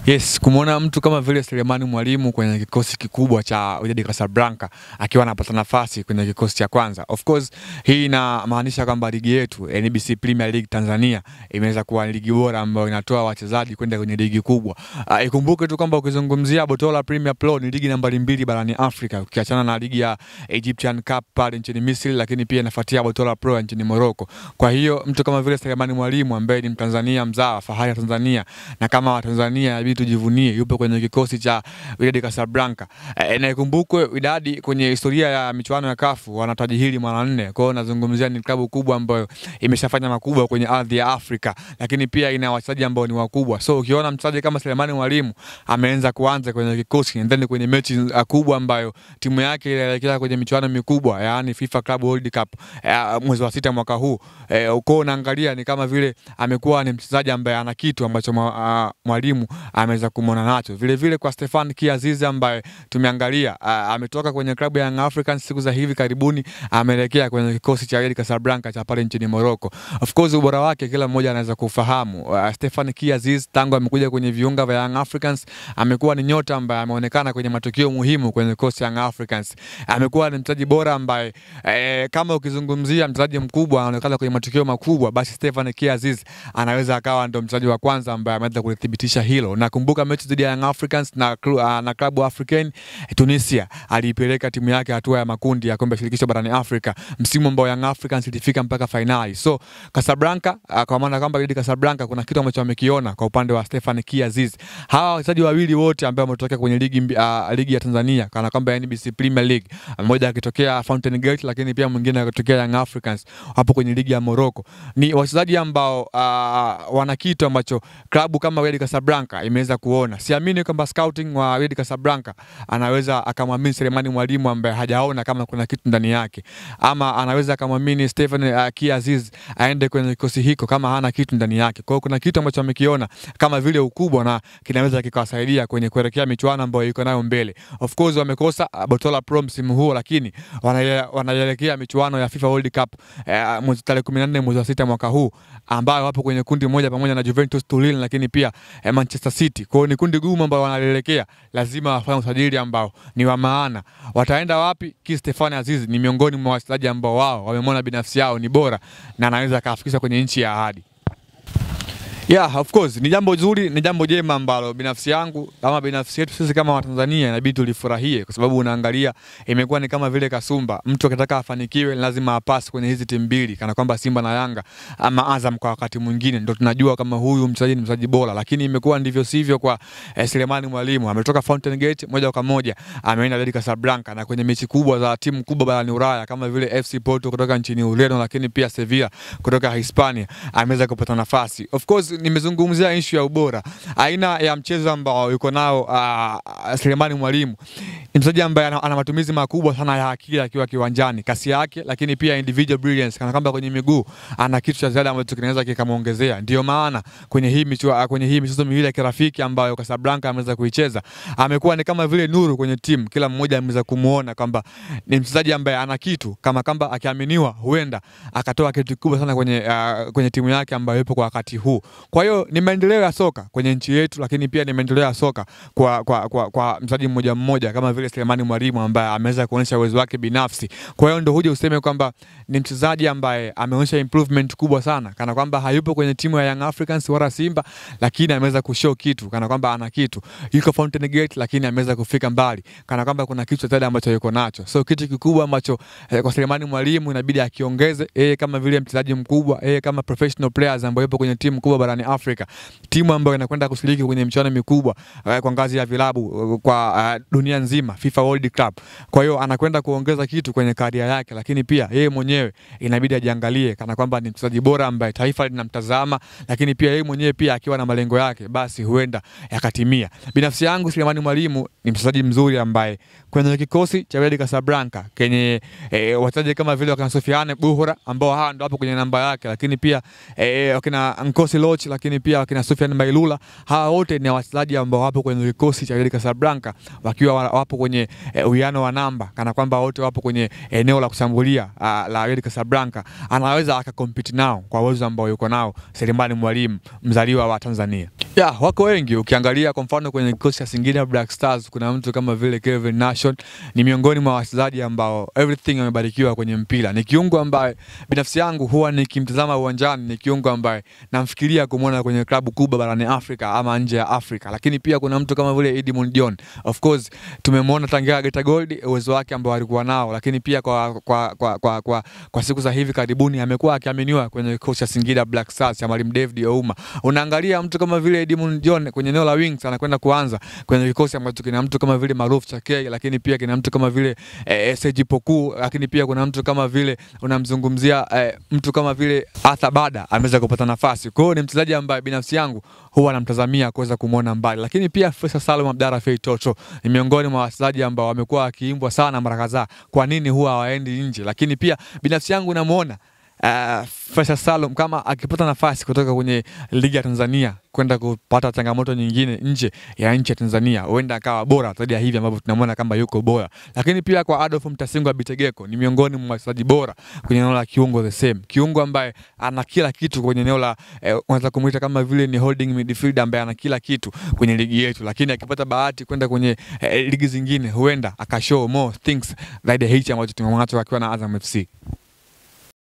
Yes, kumuona mtu kama vile Selemani Mwalimu kwenye kikosi kikubwa cha Wydad Casablanca akiwa anapata nafasi kwenye kikosi cha kwanza. Of course, hii inamaanisha kwamba ligi yetu NBC Premier League Tanzania imeweza kuwa ligi bora ambayo inatoa wachezaji kwenda kwenye ligi kubwa. Ikumbuke tu kwamba ukizungumzia Botola Premier Pro ni ligi nambari 2 barani Afrika, ukiachana na ligi ya Egyptian Cup pale nchini Misri, lakini pia inafuatia Botola Pro nchini Morocco. Kwa hiyo mtu kama vile Selemani Mwalimu ambaye ni Mtanzania mzawa, fahari ya Tanzania, na kama Watanzania tujivunie yupo kwenye kikosi cha Wydad Casablanca. Na ikumbukwe Wydad kwenye historia ya michuano ya CAF wanataji hili mara 4. Kwa hiyo nazungumzia ni klabu kubwa ambayo imeshafanya makubwa kwenye ardhi ya Afrika, lakini pia ina wachezaji ambao ni wakubwa. So ukiona mchezaji kama Selemani Mwalimu ameanza kuanza kwenye kikosi ndani kwenye mechi kubwa ambayo timu yake inaelekea kwenye michuano mikubwa, yani FIFA Club World Cup mwezi wa 6 mwaka huu, uko unaangalia ni kama vile amekuwa ni mchezaji ambaye ana kitu ambacho Mwalimu ameweza kumwona nacho. Vile vile kwa Stefan Kiaziz ambaye tumeangalia ametoka kwenye klabu ya Young Africans siku za hivi karibuni, ameelekea kwenye kikosi cha Wydad Casablanca cha pale nchini Morocco. Of course ubora wake kila mmoja anaweza kufahamu. Stefan Kiaziz tangu amekuja kwenye viunga vya Young Africans amekuwa ni nyota ambaye ameonekana kwenye matukio muhimu kwenye kikosi cha Young Africans. Amekuwa ni mchezaji bora ambaye kama ukizungumzia mchezaji mkubwa anaonekana kwenye matukio makubwa, basi Stefan Kiaziz anaweza akawa ndo mchezaji wa kwanza ambaye ameweza kudhibitisha hilo. Nakumbuka mechi dhidi ya Young Africans na klabu African Tunisia, alipeleka timu yake hatua ya makundi ya kombe shirikisho barani Afrika msimu ambao Young Africans ilifika mpaka finali. So Casablanca, kwa maana kwamba Wydad Casablanca kuna kitu ambacho wamekiona kwa upande wa Stefan Kiaziz. Hawa wachezaji wawili wote ambao wametokea kwenye ligi ya Tanzania kana kwamba NBC Premier League, mmoja akitokea Fountain Gate lakini pia mwingine akitokea Young Africans hapo kwenye ligi ya Morocco, ni wachezaji ambao wana kitu ambacho klabu kama Wydad Casablanca imeweza kuona. Siamini kwamba scouting wa Wydad Casablanca anaweza akamwamini Selemani Mwalimu ambaye hajaona kama kuna kitu ndani yake, ama anaweza akamwamini Stefan Kiaziz aende kwenye kikosi hiko kama hana kitu ndani yake. Kwa hiyo kuna kitu ambacho amekiona kama vile ukubwa na kinaweza kikawasaidia kwenye kuelekea michuano ambayo iko nayo mbele. Of course wamekosa Botola Pro msimu huu, lakini wanaelekea michuano ya FIFA World Cup mwezi tarehe 14 mwezi wa 6 mwaka huu, ambao wapo kwenye kundi moja pamoja na Juventus Turin lakini pia Manchester City. Kwa hiyo ni kundi gumu ambao wanaelekea, lazima wafanye usajili ambao ni wa maana. Wataenda wapi? Stefan Aziz ni miongoni mwa wachezaji ambao wao wamemwona binafsi yao ni bora na anaweza akafikisha kwenye nchi ya ahadi. Yeah, of course ni jambo zuri, ni jambo jema ambalo binafsi yangu kama binafsi yetu sisi kama Watanzania inabidi tulifurahie, kwa sababu unaangalia imekuwa ni kama vile kasumba. Mtu akitaka afanikiwe lazima apasi kwenye hizi timu mbili, kana kwamba Simba na Yanga ama Azam kwa wakati mwingine ndio tunajua kama huyu mchezaji ni mchezaji bora, lakini imekuwa ndivyo sivyo kwa Selemani Mwalimu. Ametoka Fountain Gate moja kwa moja ameenda Wydad Casablanca na kwenye mechi kubwa za timu kubwa barani Ulaya kama vile FC Porto kutoka nchini Ureno, lakini pia Sevilla kutoka Hispania ameweza kupata nafasi. Of course nimezungumzia issue ya ubora, aina ya mchezo ambao yuko nao Selemani Mwalimu. Ni mchezaji ambaye ana matumizi makubwa sana ya akili akiwa kiwanjani, kasi yake, lakini pia individual brilliance, kana kwamba kwenye miguu ana kitu cha ziada ambacho kinaweza kikamuongezea. Ndio maana kwenye hii michezo miwili ya kirafiki ambayo Casablanca ameweza kuicheza, amekuwa ni kama vile nuru kwenye timu. Kila mmoja ameweza kumuona kwamba ni mchezaji ambaye ana kitu, kama kwamba akiaminiwa huenda akatoa kitu kikubwa sana kwenye timu yake ambayo ipo kwa wakati huu. Kwa hiyo ni maendeleo ya soka kwenye nchi yetu, lakini pia ni maendeleo ya soka kwa mchezaji mmoja mmoja kama vile Selemani Mwalimu ambaye ameweza kuonyesha uwezo wake binafsi. Kwa hiyo ndio huje useme kwamba ni mchezaji ambaye ameonyesha improvement kubwa sana, kana kwamba hayupo kwenye timu ya Young Africans wala Simba, lakini ameweza kushow kitu, kana kwamba ana kitu. Yuko Fountain Gate lakini ameweza kufika mbali, kana kwamba kuna kitu zaidi ambacho yuko nacho. So kitu kikubwa ambacho kwa Selemani Mwalimu inabidi akiongeze, kama vile mchezaji mkubwa, kama professional players ambao yupo kwenye timu kubwa barani Afrika, timu ambayo inakwenda kushiriki kwenye michuano mikubwa kwa ngazi ya vilabu kwa dunia nzima, FIFA World Cup. Kwa hiyo anakwenda kuongeza kitu kwenye career yake, lakini pia yeye mwenyewe inabidi ajiangalie kana kwamba ni mchezaji bora ambaye taifa linamtazama, lakini pia yeye mwenyewe pia akiwa na malengo yake basi huenda yakatimia. Binafsi yangu Selemani Mwalimu ni mchezaji mzuri ambaye kwenye kikosi cha Wydad Casablanca kenye wachezaji kama vile wakina Sofiane Buhura ambao hawa ndio hapo kwenye namba yake, lakini pia wakina Nkosi Loch Dewich, lakini pia wakina Sofiane Mailula. Hawa wote ni wachezaji ambao wapo kwenye kikosi cha Wydad Casablanca wakiwa wapo kwenye uwiano wa namba, kana kwamba wote wapo kwenye eneo la kushambulia la Wydad Casablanca. Anaweza akakompete nao kwa uwezo ambao yuko nao Selemani Mwalimu, mzaliwa wa Tanzania. Wako wengi. Ukiangalia kwa mfano kwenye kikosi cha Singida Black Stars kuna mtu kama vile Kelvin Nation, ni miongoni mwa wachezaji ambao everything amebarikiwa kwenye mpira. Ni kiungo ambaye binafsi yangu huwa nikimtazama uwanjani ni kiungo ambaye namfikiria kumuona kwenye klabu kubwa barani Afrika ama nje ya Afrika. Lakini pia kuna mtu kama vile Edmund John. Of course tumemwona tangia Geita Gold uwezo wake ambao alikuwa nao, lakini pia kwa siku za hivi karibuni amekuwa akiaminiwa kwenye kikosi cha Singida Black Stars cha Mwalimu David Ouma. Unaangalia mtu kama vile Edmund John kwenye eneo la wings anakwenda kuanza kwenye kikosi ambacho kina mtu kama vile Maruf Chakei, lakini pia kina mtu kama vile Seji Poku, lakini pia kuna mtu kama vile unamzungumzia mtu kama vile Arthur Bada ameweza kupata nafasi. Kwa hiyo ni mchezaji ambaye binafsi yangu huwa namtazamia kuweza kumuona mbali. Lakini pia Faisal Salum Abdalla Fei Toto ni miongoni mwa wachezaji ambao wamekuwa wakiimbwa sana mara kadhaa kwa nini huwa hawaendi nje. Lakini pia binafsi yangu namuona Faisal Salum kama akipata nafasi kutoka kwenye ligi ya Tanzania kwenda kupata changamoto nyingine nje ya nchi ya Tanzania, huenda akawa bora zaidi ya hivi ambavyo tunamwona kama yuko bora. Lakini pia kwa Adolf Mtasingwa Bitegeko ni miongoni mwa wachezaji bora kwenye eneo la kiungo the same. Kiungo ambaye ana kila kitu kwenye eneo la unaweza kumuita kama vile ni holding midfielder ambaye ana kila kitu kwenye ligi yetu, lakini akipata bahati kwenda kwenye ligi zingine huenda akashow more things zaidi ya hichi ambacho tumemwona akiwa na Azam FC.